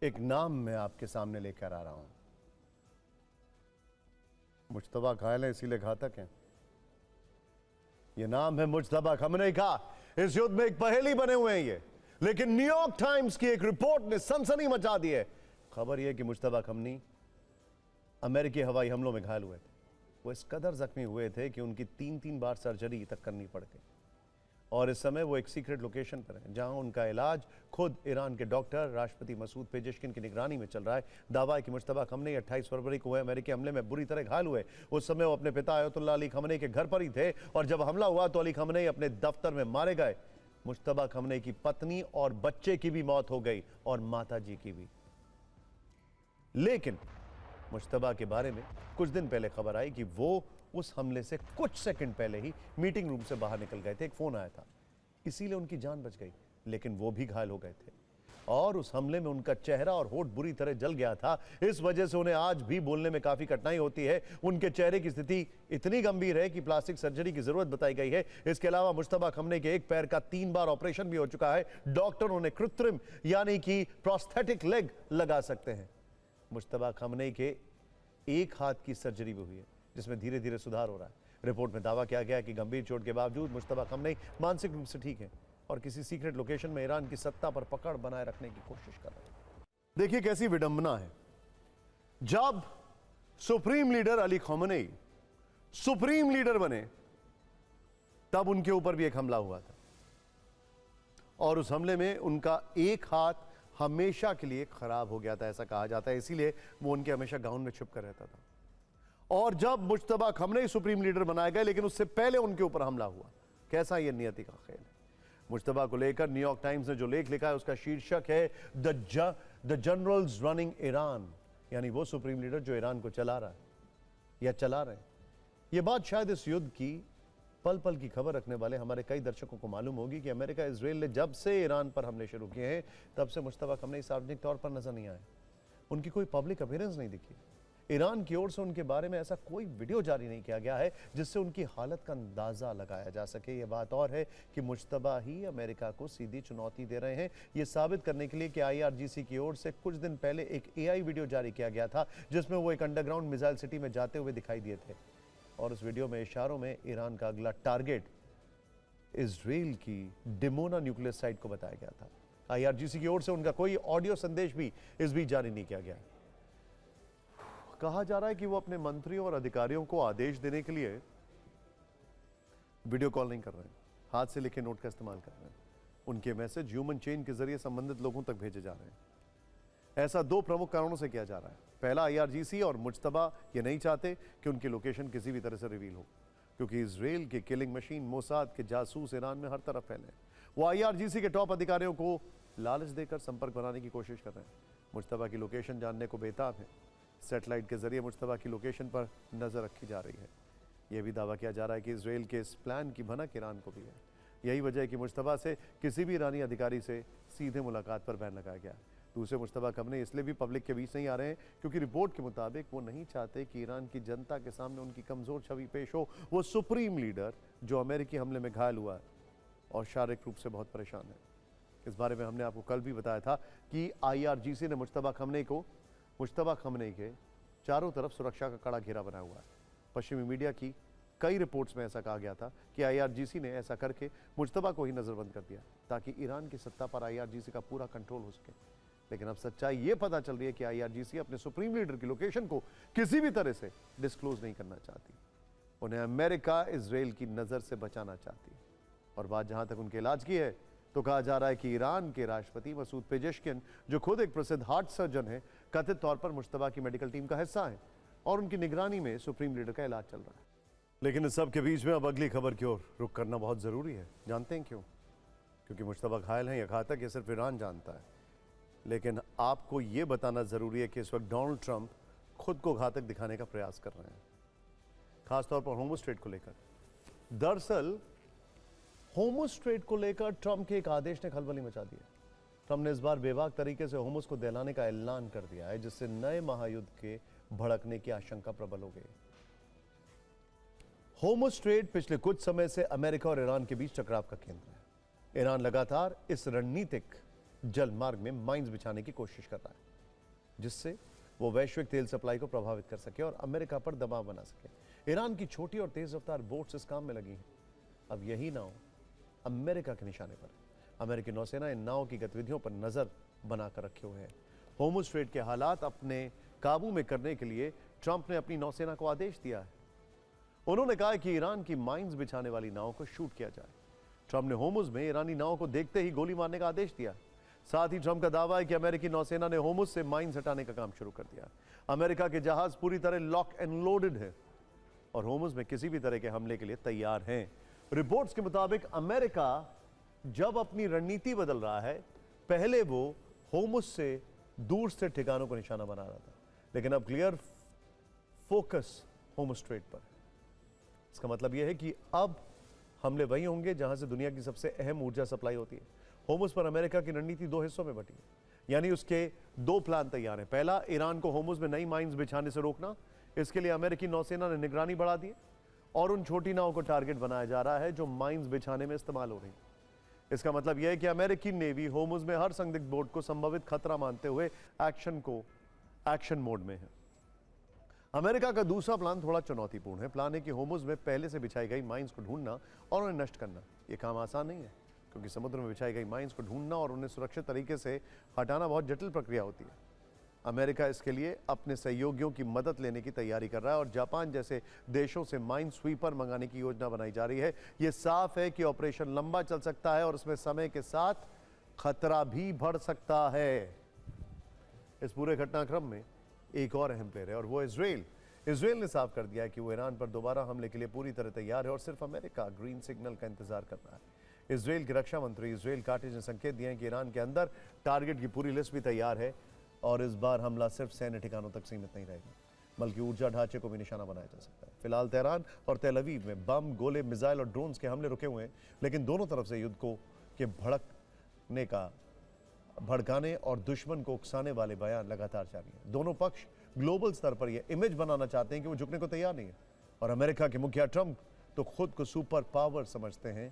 एक नाम मैं आपके सामने लेकर आ रहा हूं। मुश्तबा घायल है इसीलिए घातक है। यह नाम है मुश्तबा खमनेई का। इस युद्ध में एक पहेली बने हुए हैं ये, लेकिन न्यूयॉर्क टाइम्स की एक रिपोर्ट ने सनसनी मचा दी है। खबर यह कि मुश्तबा खमनी अमेरिकी हवाई हमलों में घायल हुए थे। वो इस कदर जख्मी हुए थे कि उनकी 3-3 बार सर्जरी तक करनी पड़ गई और इस समय वो एक सीक्रेट लोकेशन पर हैं जहां उनका इलाज खुद ईरान के डॉक्टर राष्ट्रपति मसूद पेजेशकिन की निगरानी में चल रहा है। दावा है कि मुश्तबा खमनेई 28 फरवरी को हुए अमेरिकी हमले में बुरी तरह घायल हुए। उस समय वो अपने पिता आयतुल्लाह अली खमनेई के घर पर ही थे और जब हमला हुआ तो अली खमनेई अपने दफ्तर में मारे गए। मुश्तबा खमनेई की पत्नी और बच्चे की भी मौत हो गई और माताजी की भी। लेकिन मुश्तबा के बारे में कुछ दिन पहले खबर आई कि वो उस हमले से कुछ सेकंड पहले ही मीटिंग रूम से बाहर निकल गए थे। एक फोन आया था, इसीलिए उनकी जान बच गई, लेकिन वो भी घायल हो गए थे और उस हमले में उनका चेहरा और होठ बुरी तरह जल गया था। इस वजह से उन्हें आज भी बोलने में काफी कठिनाई होती है। उनके चेहरे की स्थिति इतनी गंभीर है कि प्लास्टिक सर्जरी की जरूरत बताई गई है। इसके अलावा मुश्तबा खमनेई के एक पैर का 3 बार ऑपरेशन भी हो चुका है। डॉक्टर उन्हें कृत्रिम यानी कि प्रोस्थेटिक लेग लगा सकते हैं। मुश्तबा खमनेई के एक हाथ की सर्जरी भी हुई है जिसमें धीरे धीरे सुधार हो रहा है। रिपोर्ट में दावा किया गया है कि गंभीर चोट के बावजूद मुश्तबा खमनेई मानसिक रूप से ठीक है और किसी सीक्रेट लोकेशन में ईरान की सत्ता पर पकड़ बनाए रखने की कोशिश कर रहे हैं। देखिए कैसी विडंबना है, जब supreme leader Ali Khamenei supreme leader बने तब उनके ऊपर भी एक हमला हुआ था और उस हमले में उनका एक हाथ हमेशा के लिए खराब हो गया था, ऐसा कहा जाता है। इसीलिए वो उनके हमेशा गाउन में छुप कर रहता था। और जब मुश्तबा खमनेई सुप्रीम लीडर बनाए गए लेकिन उससे पहले उनके ऊपर हमला हुआ। कैसा ये नियति का खेल है। मुश्तबा को लेकर न्यूयॉर्क टाइम्स ने जो लेख लिखा है उसका शीर्षक है द जनरल्स रनिंग ईरान, यानी वो सुप्रीम लीडर जो ईरान को चला रहा है या चला रहे हैं। ये बात शायद इस युद्ध की पल पल की खबर रखने वाले हमारे कई दर्शकों को मालूम होगी कि अमेरिका इजराइल ने जब से ईरान पर हमले शुरू किए हैं तब से मुश्तबा खमनेई सार्वजनिक तौर पर नजर नहीं आए। उनकी कोई पब्लिक अपीयरेंस नहीं दिखी। ईरान की ओर से उनके बारे में ऐसा कोई वीडियो जारी नहीं किया गया है जिससे उनकी हालत का अंदाजा लगाया जा सके। यह बात और है कि मुश्तबा ही अमेरिका को सीधी चुनौती दे रहे हैं, यह साबित करने के लिए कि IRGC की ओर से कुछ दिन पहले एक AI वीडियो जारी किया गया था जिसमें वो एक अंडरग्राउंड मिसाइल सिटी में जाते हुए दिखाई दिए थे और उस वीडियो में इशारों में ईरान का अगला टारगेट इजराइल की डिमोना न्यूक्लियर साइट को बताया गया था। IRGC की ओर से उनका कोई ऑडियो संदेश भी इस बीच जारी नहीं किया गया। कहा जा रहा है कि वो अपने मंत्रियों और अधिकारियों को आदेश देने के लिए वीडियो कॉल नहीं कर रहे हैं, हाथ से लिखे नोट का इस्तेमाल कर रहे हैं। उनके मैसेज ह्यूमन चेन के जरिए संबंधित लोगों तक भेजे जा रहे हैं। ऐसा 2 प्रमुख कारणों से किया जा रहा है। पहला, IRGC और मुश्तबा ये नहीं चाहते कि उनकी लोकेशन किसी भी तरह से रिवील हो, क्योंकि इजराइल के किलिंग मशीन मोसाद के जासूस ईरान में हर तरफ फैले हैं। वो IRGC के टॉप अधिकारियों को लालच देकर संपर्क बनाने की कोशिश कर रहे हैं। मुश्तबा की लोकेशन जानने को बेताब है। सैटेलाइट के जरिए मुश्तबा की लोकेशन पर नजर रखी जा रही है। यह भी दावा किया जा रहा है कि इजराइल के इस प्लान की भनक ईरान को भी है। यही वजह है कि मुश्तबा से किसी भी ईरानी अधिकारी से सीधे मुलाकात पर बैन लगाया गया। दूसरे, मुश्तबा खमनेई इसलिए भी पब्लिक के बीच नहीं आ रहे हैं क्योंकि रिपोर्ट के मुताबिक वो नहीं चाहते कि ईरान की जनता के सामने उनकी कमजोर छवि पेश हो। वो सुप्रीम लीडर जो अमेरिकी हमले में घायल हुआ है और शारीरिक रूप से बहुत परेशान है। इस बारे में हमने आपको कल भी बताया था कि IRGC ने मुश्तबा खमनेई के चारों तरफ सुरक्षा का कड़ा घेरा बनाया हुआ है। पश्चिमी मीडिया की कई रिपोर्ट्स में ऐसा कहा गया था कि IRGC ने ऐसा करके मुश्तबा को ही नजरबंद कर दिया ताकि ईरान की सत्ता पर IRGC का पूरा कंट्रोल हो सके। लेकिन अब सच्चाई ये पता चल रही है कि IRGC अपने सुप्रीम लीडर की लोकेशन को किसी भी तरह से डिस्क्लोज नहीं करना चाहती। उन्हें अमेरिका इजराइल की नजर से बचाना चाहती। और बात जहां तक उनके इलाज की है तो कहा जा रहा है कि ईरान के राष्ट्रपति मसूद पेजेशकिन, जो खुद एक प्रसिद्ध हार्ट सर्जन है, कथित तौर पर मुश्तबा की मेडिकल टीम का हिस्सा है और उनकी निगरानी में सुप्रीम लीडर का इलाज चल रहा है। लेकिन इस सब के बीच में अब अगली खबर की ओर रुख करना बहुत जरूरी है। जानते हैं क्यों? क्योंकि मुश्तबा घायल हैं या घातक ये सिर्फ ईरान जानता है। लेकिन आपको ये बताना जरूरी है कि इस वक्त डोनाल्ड ट्रंप खुद को घातक दिखाने का प्रयास कर रहे हैं, खासतौर पर होमोस्ट्रेट को लेकर। दरअसल होमोस्ट्रेट को लेकर ट्रंप के एक आदेश ने खलबली मचा दी है। ट्रंप ने इस बार बेबाक तरीके से होमोस को दहलाने का ऐलान कर दिया है, जिससे नए महायुद्ध के भड़कने की आशंका प्रबल हो गई। होमोस्ट्रेट पिछले कुछ समय से अमेरिका और ईरान के बीच टकराव का केंद्र है। ईरान लगातार इस रणनीतिक जल मार्ग में माइंस बिछाने की कोशिश कर रहा है, जिससे वो वैश्विक तेल सप्लाई को प्रभावित कर सके और अमेरिका पर दबाव बना सके। ईरान की छोटी और तेज रफ्तार बोट्स इस काम में लगी हैं। अब यही नाव अमेरिका के निशाने पर है। अमेरिकी नौसेना इन नाव की गतिविधियों पर नजर बनाकर रखे हुए है। होर्मुज़ स्ट्रेट के हालात अपने काबू में करने के लिए ट्रंप ने अपनी नौसेना को आदेश दिया है। उन्होंने कहा कि ईरान की माइंस बिछाने वाली नाव को शूट किया जाए। ट्रंप ने होमुज में ईरानी नाव को देखते ही गोली मारने का आदेश दिया। साथ ही ट्रंप का दावा है कि अमेरिकी नौसेना ने होमुज से माइंस हटाने का काम शुरू कर दिया। अमेरिका के जहाज पूरी तरह लॉक एंड लोडेड है और होमुज में किसी भी तरह के हमले के लिए तैयार हैं। रिपोर्ट्स के मुताबिक अमेरिका जब अपनी रणनीति बदल रहा है, पहले वो होमुज से दूर से ठिकानों को निशाना बना रहा था, लेकिन अब क्लियर फोकस होमुज स्ट्रेट पर। इसका मतलब यह है कि अब हमले वहीं होंगे जहां से दुनिया की सबसे अहम ऊर्जा सप्लाई होती है। होमुज पर अमेरिका की रणनीति 2 हिस्सों में बटी है, यानी उसके 2 प्लान तैयार हैं। पहला, ईरान को होमुज में नई माइंस बिछाने से रोकना। इसके लिए अमेरिकी नौसेना ने निगरानी बढ़ा दी है और उन छोटी नावों को टारगेट बनाया जा रहा है जो माइंस बिछाने में इस्तेमाल हो रही है। इसका मतलब यह है कि अमेरिकी नेवी होमुज में हर संदिग्ध बोट को संभावित खतरा मानते हुए एक्शन मोड में है। अमेरिका का दूसरा प्लान थोड़ा चुनौतीपूर्ण है। प्लान है कि होमुज में पहले से बिछाई गई माइंस को ढूंढना और उन्हें नष्ट करना। यह काम आसान नहीं है, क्योंकि समुद्र में बिछाई गई माइंस को ढूंढना और उन्हें सुरक्षित तरीके से हटाना बहुत जटिल प्रक्रिया होती है। अमेरिका इसके लिए अपने सहयोगियों की मदद लेने की तैयारी कर रहा है और जापान जैसे देशों से माइन स्वीपर मंगाने की योजना बनाई जा रही है। यह साफ है कि ऑपरेशन लंबा चल सकता है और इसमें समय के साथ खतरा भी बढ़ सकता है। इस पूरे घटनाक्रम में एक और अहम प्लेयर है और वो इजराइल। इजराइल ने साफ कर दिया है कि वो ईरान पर दोबारा हमले के लिए पूरी तरह तैयार है और सिर्फ अमेरिका ग्रीन सिग्नल का इंतजार कर रहा है। इजराइल के रक्षा मंत्री इजराइल काटिज ने संकेत दिए हैं कि ईरान के अंदर टारगेट की पूरी लिस्ट भी तैयार है और इस बार हमला सिर्फ सैन्य ठिकानों तक सीमित नहीं रहेगा, बल्कि ऊर्जा ढांचे को भी निशाना बनाया जा सकता है। फिलहाल तेहरान और तेल अवीव में बम, गोले, मिसाइल और ड्रोन्स के हमले रुके हुए हैं, लेकिन दोनों तरफ से युद्ध को के भड़काने और दुश्मन को उकसाने वाले बयान लगातार जारी हैं। दोनों पक्ष ग्लोबल स्तर पर यह इमेज बनाना चाहते हैं कि वो झुकने को तैयार नहीं है और अमेरिका के मुखिया ट्रंप तो खुद को सुपर पावर समझते हैं।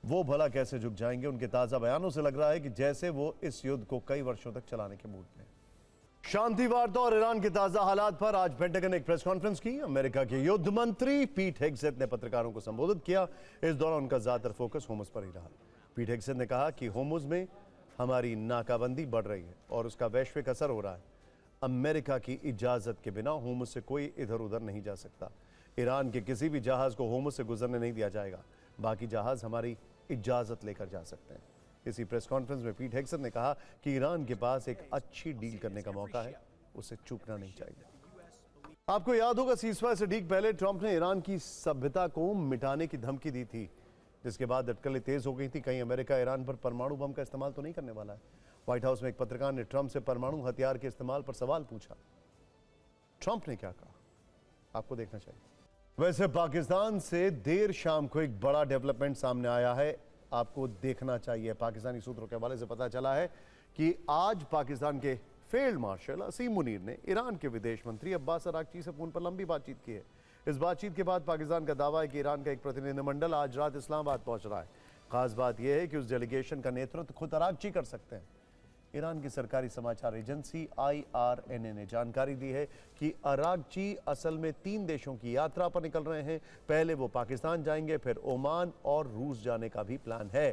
वो भला कैसे झुक जाएंगे? उनके ताजा बयानों से लग रहा है कि जैसे वो इस युद्ध को कई वर्षों तक चलाने के मूड में। शांति वार्ता और ईरान के ताजा हालात पर आज पेंटागन ने एक प्रेस कॉन्फ्रेंस की। अमेरिका के युद्ध मंत्री पीट हेग्सेथ ने पत्रकारों को संबोधित किया। इस दौरान उनका ज्यादातर फोकस होमुज पर ही रहा। पीट हेग्सेथ ने कहा कि होमुज में हमारी नाकाबंदी बढ़ रही है और उसका वैश्विक असर हो रहा है। अमेरिका की इजाजत के बिना होमुज से कोई इधर उधर नहीं जा सकता। ईरान के किसी भी जहाज को होमुज से गुजरने नहीं दिया जाएगा। बाकी जहाज हमारी इजाजत लेकर जा सकते हैं। इसी प्रेस कॉन्फ्रेंस में पीट हेग्सेथ ने कहा कि ईरान के पास एक अच्छी डील करने का मौका है, उसे चूकना नहीं चाहिए। आपको याद होगा, सीज़फायर से ठीक पहले ट्रंप ने ईरान की सभ्यता को मिटाने की धमकी दी थी, जिसके बाद अटकलें तेज हो गई थी। कहीं अमेरिका ईरान पर परमाणु बम का इस्तेमाल तो नहीं करने वाला है। व्हाइट हाउस में एक पत्रकार ने ट्रंप से परमाणु हथियार के इस्तेमाल पर सवाल पूछा। ट्रंप ने क्या कहा, आपको देखना चाहिए। वैसे पाकिस्तान से देर शाम को एक बड़ा डेवलपमेंट सामने आया है, आपको देखना चाहिए। पाकिस्तानी सूत्रों के हवाले से पता चला है कि आज पाकिस्तान के फील्ड मार्शल असीम मुनीर ने ईरान के विदेश मंत्री अब्बास अरागची से फोन पर लंबी बातचीत की है। इस बातचीत के बाद पाकिस्तान का दावा है कि ईरान का एक प्रतिनिधिमंडल आज रात इस्लामाबाद पहुंच रहा है। खास बात यह है कि उस डेलीगेशन का नेतृत्व खुद अरागची कर सकते हैं। ईरान की सरकारी समाचार एजेंसी IRNA ने जानकारी दी है कि अरागची असल में 3 देशों की यात्रा पर निकल रहे हैं। पहले वो पाकिस्तान जाएंगे, फिर ओमान और रूस जाने का भी प्लान है।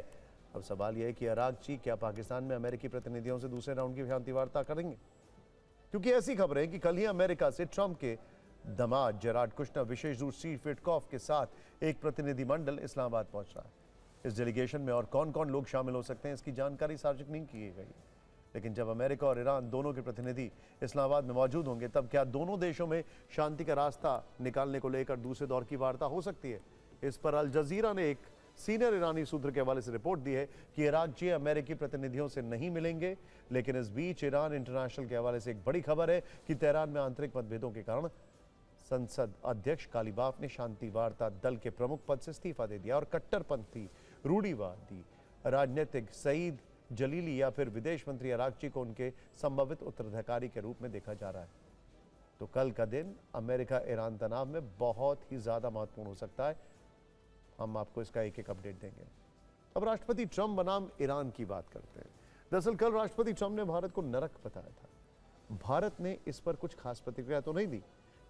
अब सवाल यह है कि अरागची क्या पाकिस्तान में अमेरिकी प्रतिनिधियों से दूसरे राउंड की शांति वार्ता करेंगे? क्योंकि ऐसी खबरें हैं कि कल ही अमेरिका से ट्रंप के दामाद जेराड कुशनर, विशेष दूत स्टीव विटकॉफ के साथ एक प्रतिनिधिमंडल इस्लामाबाद पहुंच रहा है। इस डेलीगेशन में और कौन कौन लोग शामिल हो सकते हैं, इसकी जानकारी सार्वजनिक नहीं की गई। लेकिन जब अमेरिका और ईरान दोनों के प्रतिनिधि इस्लामाबाद में मौजूद होंगे, तब क्या दोनों देशों में शांति का रास्ता निकालने को लेकर दूसरे दौर की वार्ता हो सकती है? इस पर अल जजीरा ने एक सीनियर ईरानी सूत्र के हवाले से रिपोर्ट दी है कि अरागची अमेरिकी प्रतिनिधियों से नहीं मिलेंगे। लेकिन इस बीच ईरान इंटरनेशनल के हवाले से एक बड़ी खबर है कि तेहरान में आंतरिक मतभेदों के कारण संसद अध्यक्ष कालीबाफ ने शांति वार्ता दल के प्रमुख पद से इस्तीफा दे दिया और कट्टरपंथी रूढ़िवादी राजनीतिक सईद जलीली या फिर विदेश मंत्री अरागची को उनके संभावित उत्तराधिकारी के रूप में देखा जा रहा है। तो कल का दिन अमेरिका ईरान तनाव में बहुत ही ज्यादा महत्वपूर्ण हो सकता है। हम आपको इसका एक एक अपडेट देंगे। अब राष्ट्रपति ट्रंप बनाम ईरान की बात करते हैं। दरअसल कल राष्ट्रपति ट्रंप ने भारत को नरक बताया था। भारत ने इस पर कुछ खास प्रतिक्रिया तो नहीं दी।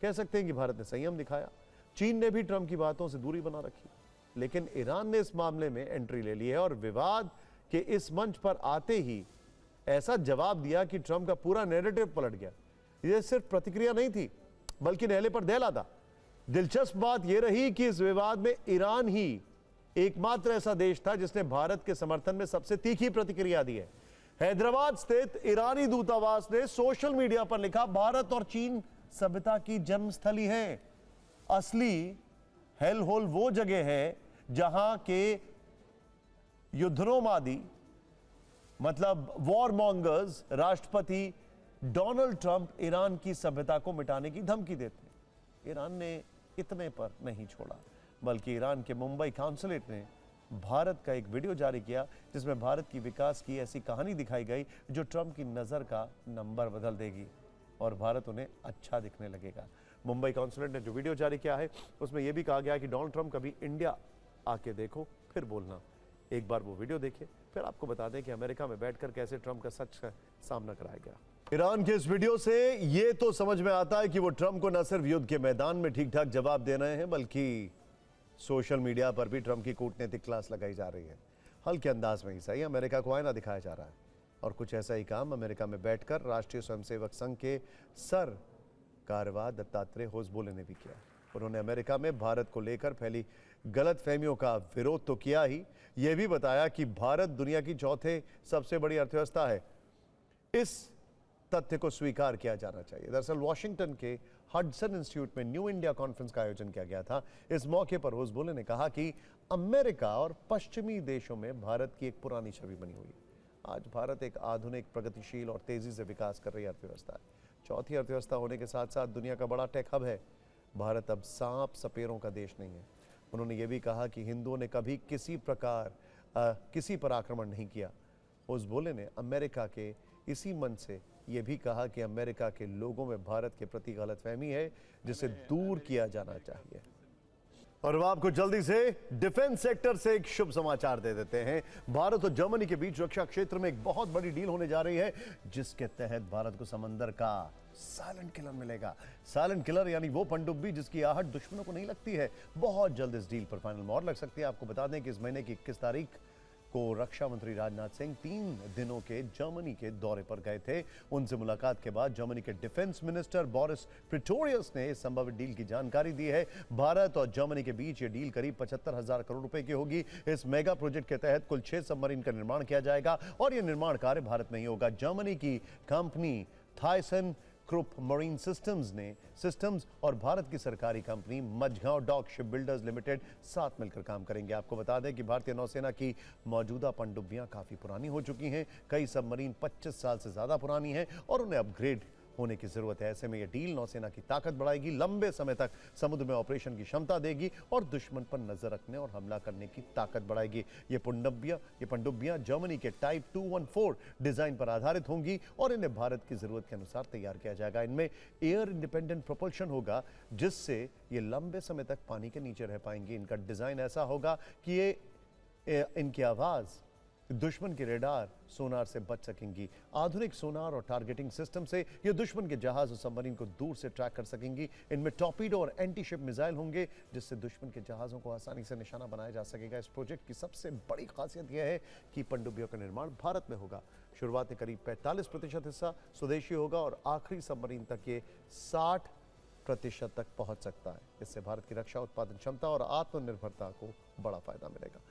कह सकते हैं कि भारत ने संयम दिखाया। चीन ने भी ट्रंप की बातों से दूरी बना रखी, लेकिन ईरान ने इस मामले में एंट्री ले ली है और विवाद के इस मंच पर आते ही ऐसा जवाब दिया कि ट्रंप का पूरा नैरेटिव पलट गया। यह सिर्फ प्रतिक्रिया नहीं थी, बल्कि नहले पर दहला था। दिलचस्प बात यह रही कि इस विवाद में ईरान ही एकमात्र ऐसा देश था जिसने भारत के समर्थन में सबसे तीखी प्रतिक्रिया दी है। हैदराबाद स्थित ईरानी दूतावास ने सोशल मीडिया पर लिखा, भारत और चीन सभ्यता की जन्मस्थली है। असली हेल होल वो जगह है जहां के युद्धोन्मादी मतलब वॉर मॉन्गर्स राष्ट्रपति डोनाल्ड ट्रंप ईरान की सभ्यता को मिटाने की धमकी देते। ईरान ने इतने पर नहीं छोड़ा, बल्कि ईरान के मुंबई काउंसलेट ने भारत का एक वीडियो जारी किया जिसमें भारत की विकास की ऐसी कहानी दिखाई गई जो ट्रंप की नजर का नंबर बदल देगी और भारत उन्हें अच्छा दिखने लगेगा। मुंबई काउंसलेट ने जो वीडियो जारी किया है उसमें यह भी कहा गया कि डोनाल्ड ट्रंप कभी इंडिया आके देखो फिर बोलना। एक बार वो वीडियो देखिए, फिर आपको बता दें कि अमेरिका में बैठकर कैसे ट्रंप का सच का सामना कराया गया। ईरान के इस वीडियो से ये तो समझ में आता है कि वो ट्रंप को न सिर्फ युद्ध के मैदान में ठीक ठाक जवाब दे रहे हैं, बल्कि सोशल मीडिया पर भी ट्रंप की कूटनीतिक क्लास लगाई जा रही है। हल्के अंदाज में ही सही, अमेरिका को आईना दिखाया जा रहा है। और कुछ ऐसा ही काम अमेरिका में बैठकर राष्ट्रीय स्वयंसेवक संघ के सर कारवा दत्तात्रेय होसबोले ने भी किया। उन्होंने अमेरिका में भारत को लेकर फैली गलत फहमियों का विरोध तो किया ही, यह भी बताया कि भारत दुनिया की चौथे सबसे बड़ी अर्थव्यवस्था है। इस तथ्य को स्वीकार किया जाना चाहिए। दरअसल वॉशिंगटन के हडसन इंस्टीट्यूट में न्यू इंडिया कॉन्फ्रेंस का आयोजन किया गया था। इस मौके पर होसबोले ने कहा कि अमेरिका और पश्चिमी देशों में भारत की एक पुरानी छवि बनी हुई है। आज भारत एक आधुनिक, प्रगतिशील और तेजी से विकास कर रही अर्थव्यवस्था है। चौथी अर्थव्यवस्था होने के साथ साथ दुनिया का बड़ा टेक हब है। भारत अब सांप सपेरों का देश नहीं है। उन्होंने ये भी कहा कि हिंदुओं ने कभी किसी पर आक्रमण नहीं किया। होसबोले ने अमेरिका के इसी मन से ये भी कहा कि अमेरिका के लोगों में भारत के प्रति गलतफहमी है जिसे दूर किया जाना चाहिए। और अब आपको जल्दी से डिफेंस सेक्टर से एक शुभ समाचार दे देते हैं। भारत और जर्मनी के बीच रक्षा क्षेत्र में एक बहुत बड़ी डील होने जा रही है जिसके तहत भारत को समंदर का साइलेंट किलर मिलेगा। साइलेंट किलर यानी वो पनडुब्बी जिसकी आहट दुश्मनों को नहीं लगती है। बहुत जल्द इस डील पर फाइनल मोहर लग सकती है। आपको बता दें कि इस महीने की 21 तारीख को रक्षा मंत्री राजनाथ सिंह 3 दिनों के जर्मनी के दौरे पर गए थे। उनसे मुलाकात के बाद जर्मनी के डिफेंस मिनिस्टर बोरिस पिस्टोरियस ने इस संभावित डील की जानकारी दी है। भारत और जर्मनी के बीच ये डील करीब 75,000 करोड़ रुपए की होगी। इस मेगा प्रोजेक्ट के तहत कुल 6 सबमरीन का निर्माण किया जाएगा और यह निर्माण कार्य भारत में ही होगा। जर्मनी की कंपनी थाइसन क्रुप मरीन सिस्टम्स और भारत की सरकारी कंपनी Mazagon dock ship builders limited साथ मिलकर काम करेंगे। आपको बता दें कि भारतीय नौसेना की मौजूदा पनडुब्बियां काफी पुरानी हो चुकी हैं। कई सबमरीन 25 साल से ज्यादा पुरानी हैं और उन्हें अपग्रेड होने की जरूरत है। ऐसे में यह डील नौसेना की ताकत बढ़ाएगी, लंबे समय तक समुद्र में ऑपरेशन की क्षमता देगी और दुश्मन पर नजर रखने और हमला करने की ताकत बढ़ाएगी। ये पनडुब्बियां जर्मनी के टाइप 214 डिजाइन पर आधारित होंगी और इन्हें भारत की जरूरत के अनुसार तैयार किया जाएगा। इनमें एयर इंडिपेंडेंट प्रोपल्शन होगा जिससे ये लंबे समय तक पानी के नीचे रह पाएंगी। इनका डिजाइन ऐसा होगा कि इनकी आवाज दुश्मन के रेडार सोनार से बच सकेंगी। आधुनिक सोनार और टारगेटिंग सिस्टम से ये दुश्मन के जहाज और सबमरीन को दूर से ट्रैक कर सकेंगी। इनमें टॉर्पीडो और एंटी शिप मिसाइल होंगे जिससे दुश्मन के जहाजों को आसानी से निशाना बनाया जा सकेगा। इस प्रोजेक्ट की सबसे बड़ी खासियत यह है कि पनडुब्बियों का निर्माण भारत में होगा। शुरुआत में करीब 45% हिस्सा स्वदेशी होगा और आखिरी सबमरीन तक ये 60% तक पहुंच सकता है। इससे भारत की रक्षा उत्पादन क्षमता और आत्मनिर्भरता को बड़ा फायदा मिलेगा।